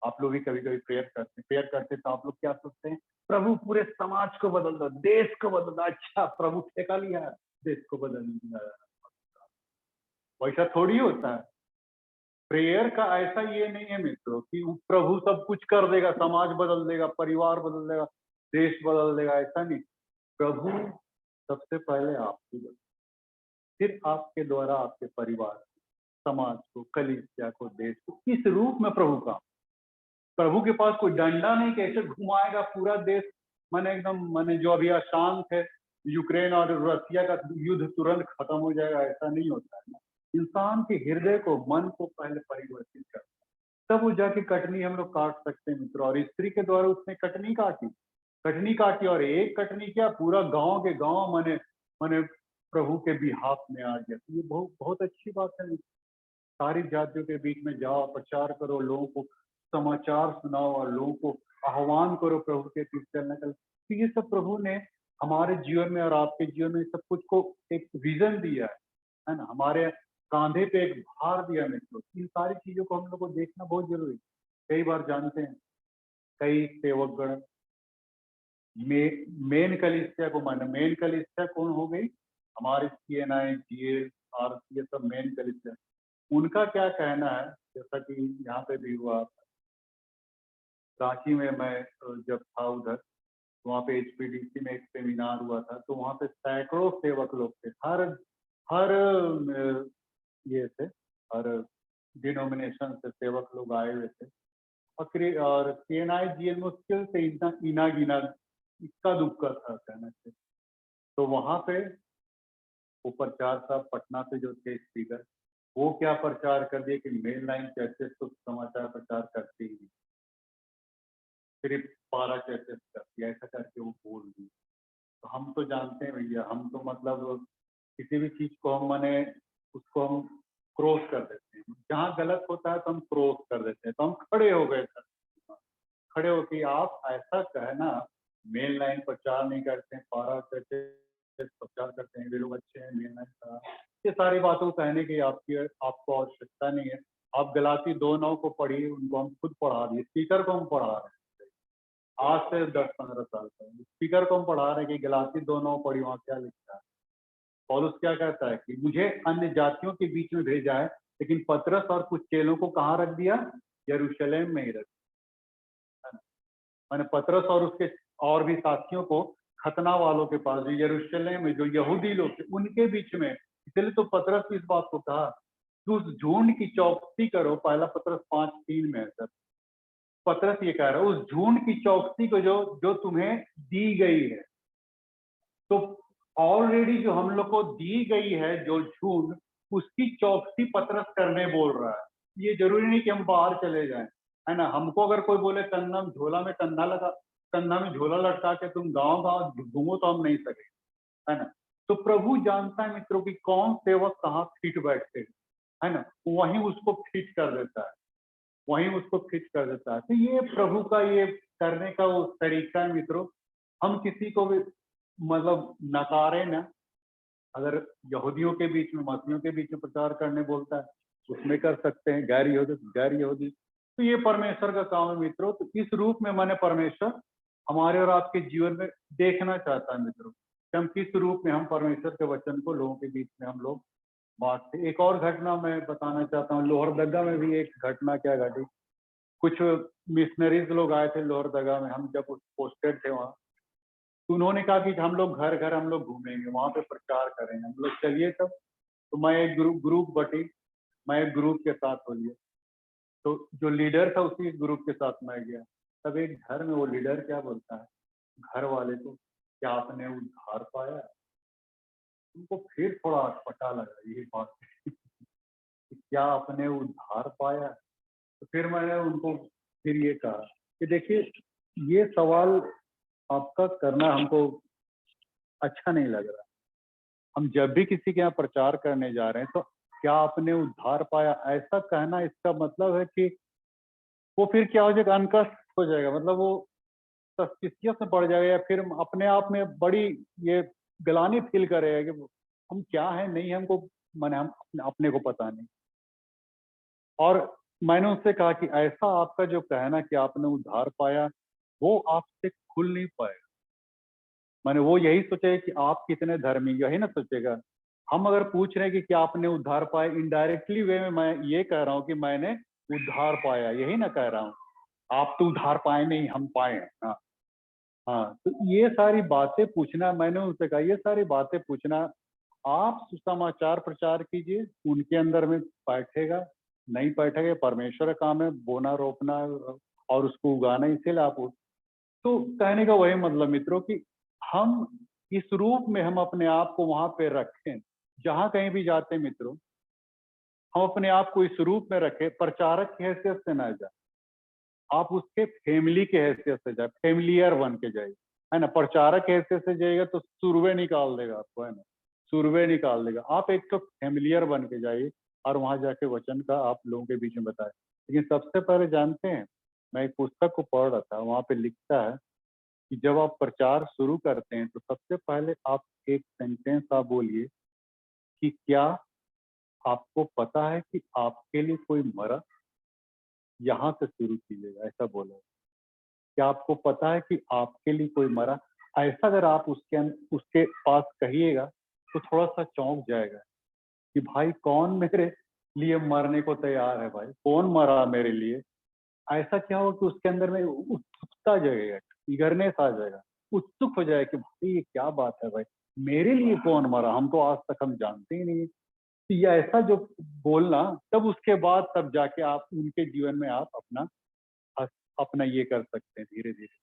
आप लोग भी कभी कभी प्रेयर करते तो आप लोग क्या सोचते हैं? प्रभु पूरे समाज को बदल दो, देश को बदल दो। अच्छा, प्रभु ठेका लिया है देश को बदलने का। वैसा थोड़ी होता है। प्रेयर का ऐसा ये नहीं है मित्रों कि प्रभु सब कुछ कर देगा, समाज बदल देगा, परिवार बदल देगा, देश बदल देगा, ऐसा नहीं। प्रभु सबसे पहले आपकी बने, फिर आपके द्वारा आपके परिवार, समाज को, कलीसिया को, देश को, इस रूप में प्रभु का। प्रभु के पास कोई डंडा नहीं कैसे घुमाएगा पूरा देश। मैंने एकदम मैंने जो अभी अशांत है यूक्रेन और रसिया का युद्ध तुरंत खत्म हो जाएगा, ऐसा नहीं होता है ना। इंसान के हृदय को, मन को पहले परिवर्तित कर, तब वो जाके कटनी हम लोग काट सकते हैं मित्र। और स्त्री के द्वारा उसने कटनी काटी और एक कटनी क्या पूरा गांव के गांव मने मने प्रभु के बिहाफ में आ गया। तो ये बहुत बहुत अच्छी बात है मित्र। सारी जातियों के बीच में जाओ, प्रचार करो, लोगों को समाचार सुनाओ और लोगों को आह्वान करो प्रभु के पीछे चलने का। तो ये सब प्रभु ने हमारे जीवन में और आपके जीवन में सब कुछ को एक विजन दिया है ना। हमारे कांधे पे एक भार दिया मित्रों। इन सारी चीजों को हम लोग को देखना बहुत जरूरी है। कई बार जानते हैं कई सेवकगण मेन कलीसिया को माने, मेन कलीसिया कौन हो गई, हमारे CNI GL और ये सब मेन कलीसिया, उनका क्या कहना है, जैसा कि यहाँ पे भी हुआ रांची में, मैं जब था उधर वहाँ पे HPDC में एक सेमिनार हुआ था, तो वहाँ पे सैकड़ों सेवक लोग थे, हर ये थे, हर डिनोमिनेशन से सेवक लोग आए हुए थे। और CNI GL मुश्किल से इना गिना इक्का दुक्का था कहना से। तो वहाँ पे वो प्रचार साहब पटना से जो थे स्पीकर, वो क्या प्रचार कर दिए कि मेन लाइन चर्चेस तो समाचार प्रचार करती ही, सिर्फ 12 चर्चेस करती है, ऐसा करके वो बोल दी। तो हम तो जानते हैं भैया, हम तो मतलब किसी भी चीज को हम माने उसको हम क्रॉस कर देते हैं, जहाँ गलत होता है तो हम क्रॉस कर देते हैं। तो हम खड़े हो गए सर, खड़े हो कि आप ऐसा कहना, मेन लाइन प्रचार नहीं करते हैं, 12 चर्चेस प्रचार करते हैं, वे लोग अच्छे हैं, मेन लाइन का, ये सारी बातों को कहने की आपको आवश्यकता नहीं है। आप गलाती 2:9 को पढ़िए, उनको हम खुद पढ़ा दिए, स्पीकर को हम पढ़ा रहे हैं आज से 10-15 साल पहले, स्पीकर को हम पढ़ा रहे हैं कि गलाती 2:9 पढ़ी, वहाँ क्या लिखा है। पौलुस क्या कहता है कि मुझे अन्य जातियों के बीच में भेजा है, लेकिन पतरस और कुछ चेलों को कहाँ रख दिया, यरूशलेम में ही रख दिया। मैंने पतरस और उसके और भी साथियों को खतना वालों के पास, जो यरूशलेम में जो यहूदी लोग थे उनके बीच में, इसलिए तो पतरस इस बात को कहा कि उस झुंड की चौकसी करो, पहला पतरस 5:3 में है सर। पतरस ये कह रहा है उस झुंड की चौकसी को जो जो तुम्हें दी गई है। तो ऑलरेडी जो हम लोग को दी गई है जो झुंड, उसकी चौकसी पतरस करने बोल रहा है। ये जरूरी नहीं कि हम बाहर चले जाएं, है ना। हमको अगर कोई बोले कंधा में झोला में कंधा में झोला लटका के तुम गांव गांव घूमो, तो हम नहीं सके, है ना। तो प्रभु जानता है मित्रों की कौन सेवक कहाँ फिट बैठते है ना, वहीं उसको फिट कर देता है, वहीं उसको फिट कर देता है। तो ये प्रभु का ये करने का वो तरीका है मित्रों। हम किसी को भी मतलब नकारे ना, अगर यहूदियों के बीच में, मसीहियों के बीच में प्रचार करने बोलता है, उसमें कर सकते हैं, गैर यहूदी। तो ये परमेश्वर का काम है मित्रों। तो इस रूप में मैंने परमेश्वर हमारे और आपके जीवन में देखना चाहता है मित्रों, कि हम किस रूप में हम परमेश्वर के वचन को लोगों के बीच में हम लोग बांटते। एक और घटना मैं बताना चाहता हूँ, लोहरदगा में भी एक घटना क्या घटी। कुछ मिशनरीज लोग आए थे लोहरदगा में, हम जब पोस्टेड थे वहाँ, तो उन्होंने कहा कि हम लोग घर घर हम लोग घूमेंगे, वहाँ पे प्रचार करेंगे। हम लोग चलिए तब। तो मैं एक ग्रुप बटी, मैं एक ग्रुप के साथ हो लिया। तो जो लीडर था उसी ग्रुप के साथ मैं गया। तब एक घर में वो लीडर क्या बोलता है घर वाले को, क्या आपने उद्धार पाया। उनको फिर थोड़ा अटपटा लगा ये बात कि क्या आपने उद्धार पाया। तो फिर मैंने उनको फिर ये कहा कि देखिए, ये सवाल आपका करना हमको अच्छा नहीं लग रहा। हम जब भी किसी के यहाँ प्रचार करने जा रहे हैं तो क्या आपने उद्धार पाया ऐसा कहना, इसका मतलब है कि वो फिर क्या हो जाएगा, अनकस्ट हो जाएगा, मतलब वो सस्पिशियस में पड़ जाएगा, या फिर अपने आप में बड़ी ये गलानी फील करेगा कि हम क्या है नहीं है, हमको मैंने हम अपने को पता नहीं। और मैंने उससे कहा कि ऐसा आपका जो कहना कि आपने उद्धार पाया, वो आपसे खुल नहीं पाएगा। मैंने वो यही सोचेगा कि आप कितने धर्मी, यही ना सोचेगा। हम अगर पूछ रहे हैं कि क्या आपने उद्धार पाया, इनडायरेक्टली वे में मैं ये कह रहा हूँ कि मैंने उद्धार पाया, यही ना कह रहा हूँ। आप तो उद्धार पाए नहीं, हम पाए हैं। हाँ, हाँ, तो ये सारी बातें पूछना, मैंने उनसे कहा ये सारी बातें पूछना, आप सुसमाचार प्रचार कीजिए, उनके अंदर में बैठेगा नहीं बैठेगा, परमेश्वर का काम है बोना रोपना और उसको उगाना, इसीलिए आप तो कहने का वही मतलब मित्रों कि हम इस रूप में हम अपने आप को वहां पे रखें, जहां कहीं भी जाते हैं मित्रों, हम अपने आप को इस रूप में रखें, प्रचारक की हैसियत से ना जाए, आप उसके फैमिली के हैसियत से जाए, फैमिलियर बन के जाइए, है ना। प्रचारक की हैसियत से जाइएगा तो सुरवे निकाल देगा आपको, है ना, सुरवे निकाल देगा। आप एक तो फैमिलियर बन के जाइए और वहां जाके वचन का आप लोगों के बीच में बताए। लेकिन सबसे पहले जानते हैं, मैं एक पुस्तक को पढ़ रहा था, वहां पे लिखता है कि जब आप प्रचार शुरू करते हैं तो सबसे पहले आप एक सेंटेंस आप बोलिए कि क्या आपको पता है कि आपके लिए कोई मरा, यहाँ से शुरू कीजिएगा, ऐसा बोला। क्या आपको पता है कि आपके लिए कोई मरा, ऐसा अगर आप उसके पास कहिएगा तो थोड़ा सा चौंक जाएगा कि भाई कौन मेरे लिए मरने को तैयार है, भाई कौन मरा मेरे लिए। ऐसा क्या हो कि उसके अंदर में उत्सुकता जगेगा, इगरनेस आ जाएगा, उत्सुक हो जाए कि भाई ये क्या बात है, भाई मेरे लिए कौन मरा, हम तो आज तक हम जानते ही नहीं। तो ये ऐसा जो बोलना, तब उसके बाद तब जाके आप उनके जीवन में आप अपना ये कर सकते हैं धीरे धीरे।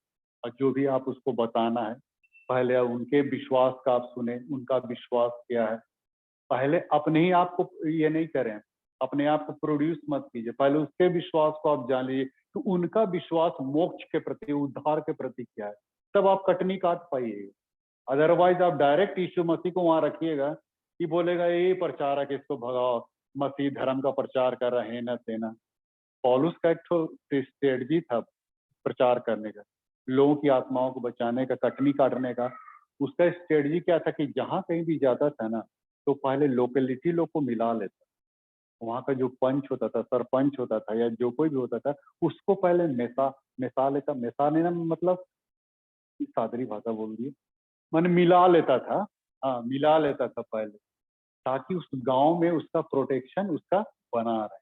और जो भी आप उसको बताना है, पहले उनके विश्वास का आप सुने, उनका विश्वास क्या है। पहले अपने ही आप को ये नहीं करें, अपने आप को प्रोड्यूस मत कीजिए, पहले उसके विश्वास को आप जान लीजिए तो उनका विश्वास मोक्ष के प्रति, उद्धार के प्रति क्या है, तब आप कटनी काट पाइएगा। अदरवाइज आप डायरेक्ट यीशु मसीह को वहां रखिएगा कि बोलेगा ये प्रचारक इसको भगाओ, मसीह धर्म का प्रचार कर रहे हैं, न तेना। पौलुस का एक तो स्ट्रेटजी था प्रचार करने का, लोगों की आत्माओं को बचाने का, कटनी काटने का। उसका स्ट्रेटजी क्या था कि जहां कहीं भी जाता था ना, तो पहले लोकेलिटी लोग को मिला लेता, वहां का जो पंच होता था, सरपंच होता था, या जो कोई भी होता था, उसको पहले मिसा लेता। मिसा लेना मतलब सादरी भाषा बोल दी, मैंने मिला लेता था। हाँ, मिला लेता था पहले, ताकि उस गांव में उसका प्रोटेक्शन उसका बना रहे।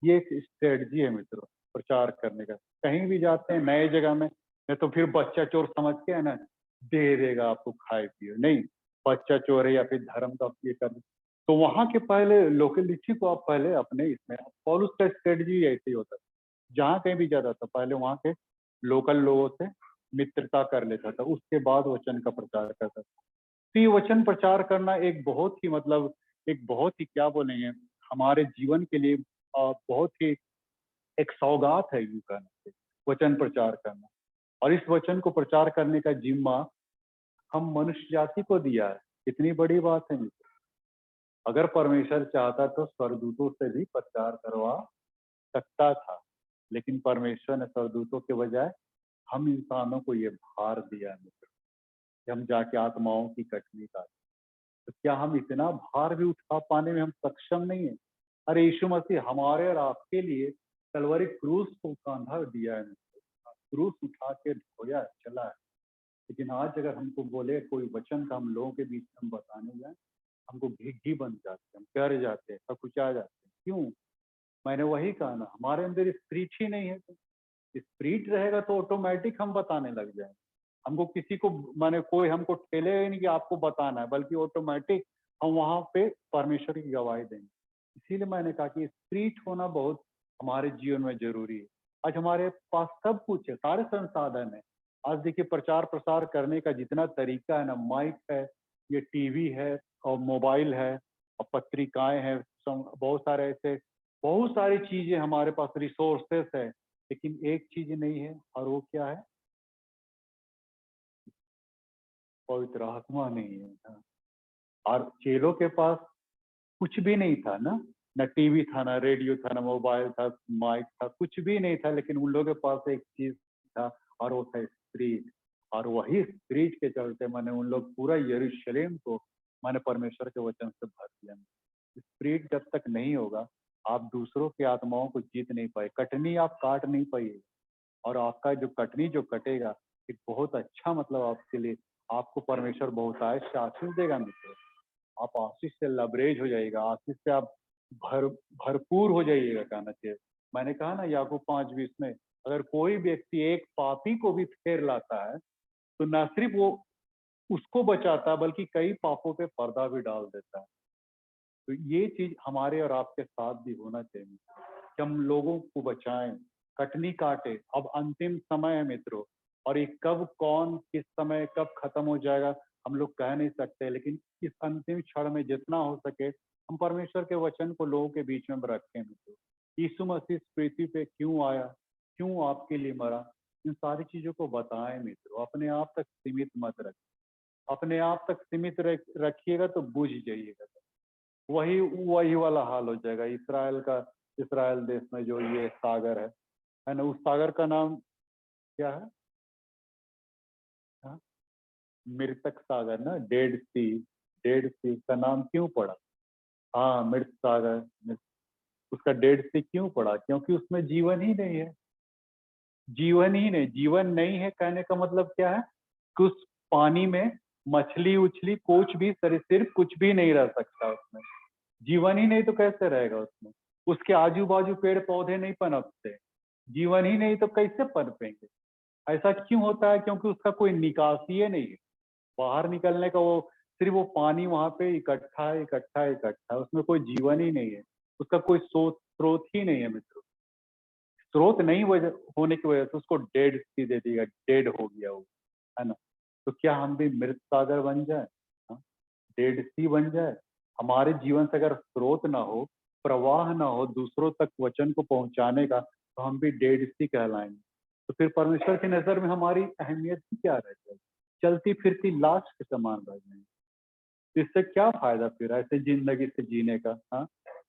ये एक स्ट्रेटजी है मित्रों प्रचार करने का। कहीं भी जाते हैं नए जगह में, या तो फिर बच्चा चोर समझ के है ना दे देगा आपको खाए पिए, नहीं, बच्चा चोर है या फिर धर्म का ये कर, तो वहां के पहले लोकेलिटी को आप पहले अपने इसमें, पॉलुस का स्ट्रेटजी ऐसे ही होता है, जहाँ कहीं भी जाता था पहले वहां के लोकल लोगों से मित्रता कर लेता था, उसके बाद वचन का प्रचार करता था। तो ये वचन प्रचार करना एक बहुत ही मतलब, एक बहुत ही क्या बोलेंगे, हमारे जीवन के लिए बहुत ही एक सौगात है यूं कहने से, वचन प्रचार करना। और इस वचन को प्रचार करने का जिम्मा हम मनुष्य जाति को दिया है। कितनी बड़ी बात है मित्र। अगर परमेश्वर चाहता तो स्वर्गदूतों से भी प्रचार करवा सकता था, लेकिन परमेश्वर ने स्वर्गदूतों के बजाय हम इंसानों को ये भार दिया है मित्र, कि हम जाके आत्माओं की कटनी का। तो क्या हम इतना भार भी उठा पाने में हम सक्षम नहीं है? अरे यीशु मसीह हमारे और आपके लिए कलवरी क्रूस को कांधा दिया है, क्रूस उठा के धोया चला है। लेकिन आज अगर हमको बोले कोई वचन का हम लोगों के बीच में हम बताने जाए, हमको घी बन जाते हैं, हम डर जाते हैं, सकुचा जाते हैं। क्यों? मैंने वही कहा ना, हमारे अंदर स्पिरिट ही नहीं है। तो स्पिरिट रहेगा तो ऑटोमेटिक हम बताने लग जाएंगे। हमको किसी को माने कोई हमको ठेलेगा ही नहीं कि आपको बताना है, बल्कि ऑटोमेटिक हम वहां पे परमेश्वर की गवाही देंगे। इसीलिए मैंने कहा कि स्पिरिट होना बहुत हमारे जीवन में जरूरी है। आज हमारे पास सब कुछ है, सारे संसाधन है। आज देखिए प्रचार प्रसार करने का जितना तरीका है ना, माइक है, ये टीवी है और मोबाइल है और पत्रिकाएं हैं, बहुत सारे ऐसे बहुत सारी चीजें हमारे पास रिसोर्सेस है। लेकिन एक चीज नहीं है, और वो क्या है? पवित्र आत्मा नहीं है ना। और चेलों के पास कुछ भी नहीं था ना, न टीवी था, ना रेडियो था, ना मोबाइल था, माइक था, कुछ भी नहीं था। लेकिन उन लोगों के पास एक चीज था, और वो था स्पिरिट। और वही स्पिरिट के चलते मैंने उन लोग पूरा यरूशलेम को मैंने परमेश्वर के वचन से भर दिया। स्पिरिट जब तक नहीं होगा, आप दूसरों की आत्माओं को जीत नहीं पाए, कटनी आप काट नहीं पाइए। और आपका जो कटनी जो कटेगा, एक बहुत अच्छा मतलब आपके लिए, आपको परमेश्वर बहुत आशीष देगा मित्र। आप आशीष से लबरेज हो जाइएगा, आशीष से आप भरपूर हो जाइएगा कहना चाहिए। मैंने कहा ना याकूब 5:20 में, अगर कोई व्यक्ति एक पापी को भी फेर लाता है तो न सिर्फ वो उसको बचाता है बल्कि कई पापों पे पर्दा भी डाल देता है। तो ये चीज हमारे और आपके साथ भी होना चाहिए कि हम लोगों को बचाएं, कटनी काटे। अब अंतिम समय है मित्रों, और ये कब कौन किस समय कब खत्म हो जाएगा हम लोग कह नहीं सकते, लेकिन इस अंतिम क्षण में जितना हो सके हम परमेश्वर के वचन को लोगों के बीच में रखें मित्रों। यीशु मसीह इस पृथ्वी पे क्यों आया, क्यों आपके लिए मरा, इन सारी चीजों को बताएं मित्रों। अपने आप तक सीमित मत रखें, अपने आप तक सीमित रखिएगा तो बुझ जाइएगा। वही वही वाला हाल हो जाएगा इसराइल का। इसराइल देश में जो ये सागर है ना, उस सागर का नाम क्या है? हाँ? मृतक सागर ना, डेड सी। डेड सी का नाम क्यों पड़ा? हाँ, मृत सागर। उसका डेड सी क्यों पड़ा? क्योंकि उसमें जीवन ही नहीं है। जीवन ही नहीं, जीवन नहीं है कहने का मतलब क्या है कि उस पानी में मछली उछली कुछ भी सरीसृप कुछ भी नहीं रह सकता उसमें। जीवन ही नहीं तो कैसे रहेगा उसमें? उसके आजू बाजू पेड़ पौधे नहीं पनपते। जीवन ही नहीं तो कैसे पनपेंगे? ऐसा क्यों होता है? क्योंकि उसका कोई निकासी नहीं है। बाहर निकलने का वो सिर्फ वो पानी वहां पे इकट्ठा इकट्ठा इकट्ठा, उसमें कोई जीवन ही नहीं है। उसका कोई स्रोत ही नहीं है मित्रों। स्रोत नहीं होने की वजह से उसको डेड सी दे दिया, डेड हो गया वो, है ना। तो क्या हम भी मृत सागर बन जाए? हाँ? डेड सी बन जाए? हमारे जीवन से अगर स्रोत ना हो, प्रवाह ना हो दूसरों तक वचन को पहुंचाने का, तो हम भी डेड सी कहलाएंगे। तो फिर परमेश्वर की नजर में हमारी अहमियत ही क्या रह जाएगी? चलती फिरती लाश के समान रह जाएंगे। तो इससे क्या फायदा फिर ऐसे जिंदगी से जीने का? हाँ,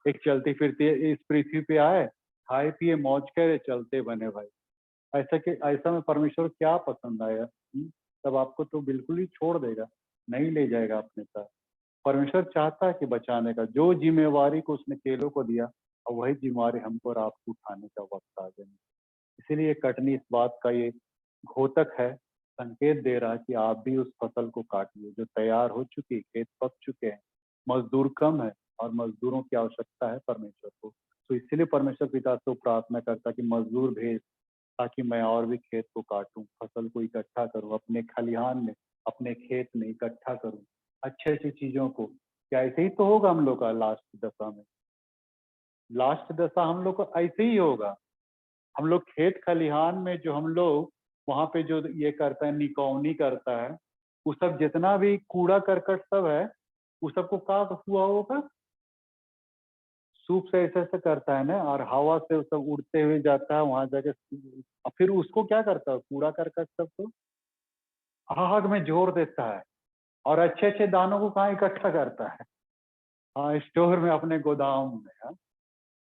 एक चलती फिरती इस पृथ्वी पे आए, खाए पिए मौज करे, चलते बने भाई। ऐसा के ऐसा में परमेश्वर क्या पसंद आएगा? तब आपको तो बिल्कुल ही छोड़ देगा, नहीं ले जाएगा अपने साथ। परमेश्वर चाहता है कि बचाने का, जो जिम्मेवारी को उसने चेलों को दिया, और वही जिम्मेवारी हमको और आपको उठाने का वक्त आ गया। इसीलिए कटनी इस बात का ये घोतक है, संकेत दे रहा है कि आप भी उस फसल को काटिए जो तैयार हो चुकी, खेत पक चुके हैं, मजदूर कम है और मजदूरों की आवश्यकता है परमेश्वर को। तो इसीलिए परमेश्वर पिता से प्रार्थना करता कि मजदूर भेज, ताकि मैं और भी खेत को काटूं, फसल को इकट्ठा करूं, अपने खलिहान में अपने खेत में इकट्ठा करूं अच्छी अच्छी चीजों को। क्या ऐसे ही तो होगा हम लोग का लास्ट दशा में? लास्ट दशा हम लोग का ऐसे ही होगा। हम लोग खेत खलिहान में जो हम लोग वहां पे जो ये करता है, निकौनी करता है, वो सब जितना भी कूड़ा करकट सब है, वो सबको क्या हुआ होगा? सूप से ऐसे ऐसे करता है ना, और हवा से वो सब उड़ते हुए जाता है वहां जाके, और फिर उसको क्या करता है कूड़ा करकट सबको आग में जोड़ देता है, और अच्छे अच्छे दानों को कहाँ इकट्ठा करता है? हाँ, स्टोर में, अपने गोदाम में। हाँ,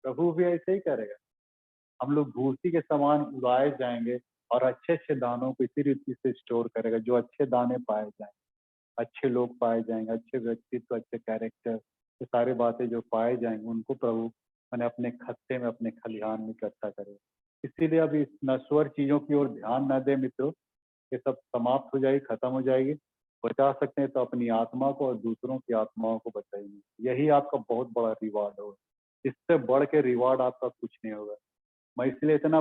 प्रभु भी ऐसे ही करेगा। हम लोग भूसी के समान उगाए जाएंगे, और अच्छे अच्छे दानों को इसी रीति से स्टोर करेगा, जो अच्छे दाने पाए जाएंगे, अच्छे लोग पाए जाएंगे, अच्छे व्यक्तित्व, अच्छे कैरेक्टर, ये सारी बातें जो पाए जाएंगे उनको प्रभु मैंने अपने खत्ते में, अपने खलिहान में इकट्ठा करेगा। इसीलिए अब इस नश्वर चीजों की ओर ध्यान न दे मित्रों। ये सब समाप्त हो जाएगी, खत्म हो जाएगी। बचा सकते हैं तो अपनी आत्मा को और दूसरों की आत्माओं को बचाएंगे, यही आपका बहुत बड़ा रिवार्ड होगा। इससे बढ़ के रिवार्ड आपका कुछ नहीं होगा। मैं इसलिए इतना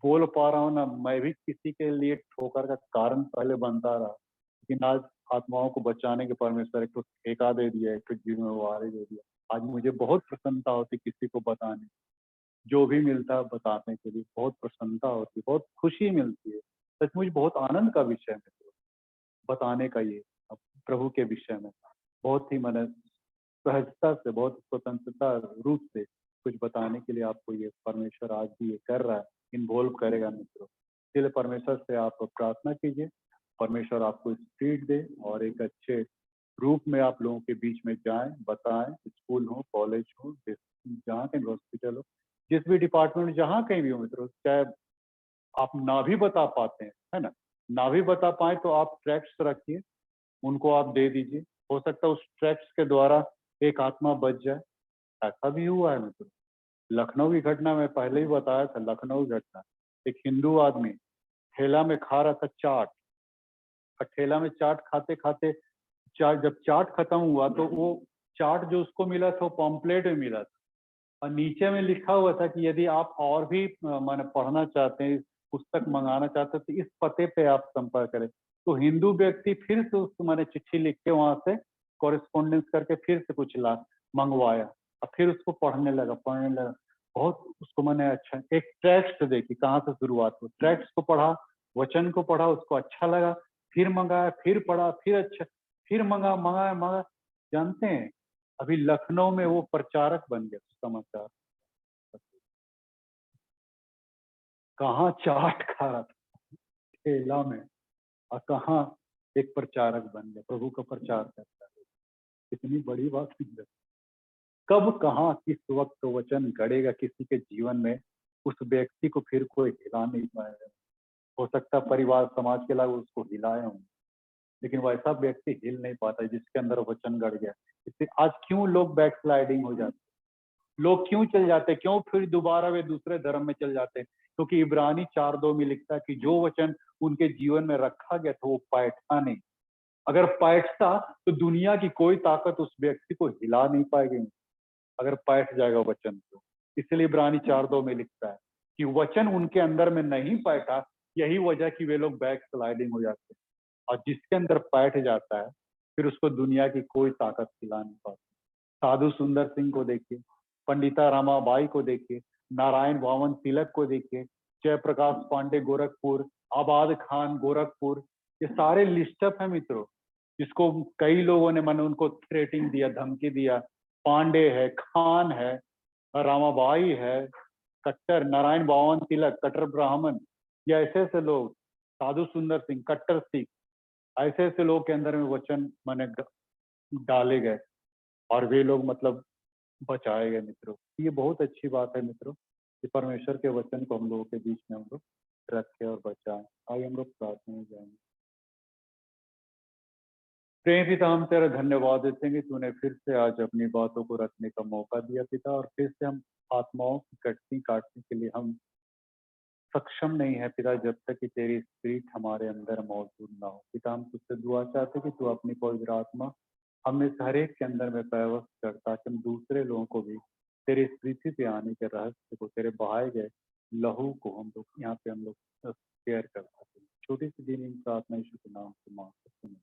बोल पा रहा हूँ ना, मैं भी किसी के लिए ठोकर का कारण पहले बनता रहा, लेकिन आज आत्माओं को बचाने के परमेश्वर एक तो ठेका दे दिया, एक तो जिम्मेवारी दे दिया। आज मुझे बहुत प्रसन्नता होती किसी को बताने, जो भी मिलता है बताने के लिए बहुत प्रसन्नता होती, बहुत खुशी मिलती है। सचमुच बहुत आनंद का विषय है बताने का ये, अब प्रभु के विषय में बहुत ही मैंने सहजता से, बहुत स्वतंत्रता रूप से कुछ बताने के लिए आपको ये परमेश्वर आज भी ये कर रहा है, इन्वॉल्व करेगा मित्रों। इसलिए परमेश्वर से आप प्रार्थना कीजिए, परमेश्वर आपको स्पीड दे और एक अच्छे रूप में आप लोगों के बीच में जाएं, बताएं, स्कूल हो, कॉलेज हो, जहाँ कहीं हॉस्पिटल हो, जिस भी डिपार्टमेंट में जहाँ कहीं भी हो मित्रों, चाहे आप ना भी बता पाते हैं, है ना, ना भी बता पाए तो आप ट्रैक्ट्स रखिए, उनको आप दे दीजिए। हो सकता है उस ट्रैक्ट्स के द्वारा एक आत्मा बच जाए। ऐसा भी हुआ है मित्रों। लखनऊ की घटना में पहले ही बताया था, लखनऊ घटना, एक हिंदू आदमी ठेला में खा रहा था चाट, और ठेला में चाट खाते खाते चाट, जब चाट खत्म हुआ तो वो चाट जो उसको मिला था वो पॉम्पलेट में मिला था, और नीचे में लिखा हुआ था कि यदि आप और भी माने पढ़ना चाहते हैं, पुस्तक मंगाना चाहते हैं तो इस पते पे आप संपर्क करें। तो हिंदू व्यक्ति फिर से उसको मैंने चिट्ठी लिख के वहां से कॉरेस्पॉन्डेंस करके फिर से कुछ ला मंगवाया और फिर उसको पढ़ने लगा बहुत उसको मैंने अच्छा एक टेक्स्ट देखी कहाँ से शुरुआत हुई, टेक्स्ट को पढ़ा, वचन को पढ़ा, उसको अच्छा लगा, फिर मंगाया, फिर पढ़ा, फिर अच्छा, फिर मंगाया। जानते हैं अभी लखनऊ में वो प्रचारक बन गया समाचार, कहाँ चाट खा रहा था ठेला में और कहाँ एक प्रचारक बन गया, प्रभु का प्रचार करता है। कितनी बड़ी बात है। कब कहाँ किस वक्त वचन गड़ेगा किसी के जीवन में, उस व्यक्ति को फिर कोई हिला नहीं पाएगा। हो सकता परिवार समाज के अलावा उसको हिलाए हों, लेकिन वैसा व्यक्ति हिल नहीं पाता जिसके अंदर वचन गड़ गया। इससे आज क्यों लोग बैकस्लाइडिंग हो जाते, लोग क्यों चल जाते, क्यों फिर दोबारा वे दूसरे धर्म में चल जाते हैं? क्योंकि इब्रानी 4:2 में लिखता है कि जो वचन उनके जीवन में रखा गया था वो पैठा नहीं। अगर पैठता तो दुनिया की कोई ताकत उस व्यक्ति को हिला नहीं पाएगी, अगर पैठ जाएगा वचन तो। इसलिए इब्रानी 4:2 में लिखता है कि वचन उनके अंदर में नहीं पैठा, यही वजह कि वे लोग बैक स्लाइडिंग हो जाते हैं। और जिसके अंदर पैठ जाता है फिर उसको दुनिया की कोई ताकत हिला नहीं पाती। साधु सुंदर सिंह को देखिए, पंडिता रमाबाई को देखिए, नारायण वामन तिलक को देखिए, जयप्रकाश पांडे गोरखपुर, आबाद खान गोरखपुर, ये सारे लिस्टअप है मित्रों, जिसको कई लोगों ने मैंने उनको थ्रेटिंग दिया, धमकी दिया। पांडे है, खान है, रामाबाई है, कट्टर नारायण वामन तिलक कट्टर ब्राह्मण, ये ऐसे ऐसे लोग, साधु सुंदर सिंह कट्टर सिख, ऐसे ऐसे लोग के अंदर में वचन मैंने डाले गए और वे लोग मतलब बचाए गए मित्रों। ये बहुत अच्छी बात है मित्रों कि परमेश्वर के वचन को हम लोगों के बीच में हम लोग रखें और बचाएं। आइए हम लोग प्रार्थना में जाएंगे। प्रेम पिता, हम तेरा धन्यवाद देते हैं कि तूने फिर से आज अपनी बातों को रखने का मौका दिया पिता, और फिर से हम आत्माओं की कटनी काटने के लिए हम सक्षम नहीं है पिता जब तक कि तेरी स्पिरिट हमारे अंदर मौजूद ना हो। पिता हम तुझसे दुआ चाहते हैं कि तू अपनी पवित्र आत्मा हमें हर एक के अंदर में प्रवेश कर, ताकि हम दूसरे लोगों को भी तेरे इस पृथ्वी पे आने के रहस्य को, तेरे बहाए गए लहू को हम लोग यहाँ पे हम लोग शेयर कर सकें। छोटी सी दिन इन प्रार्थना यीशु के नाम से मांगते हैं।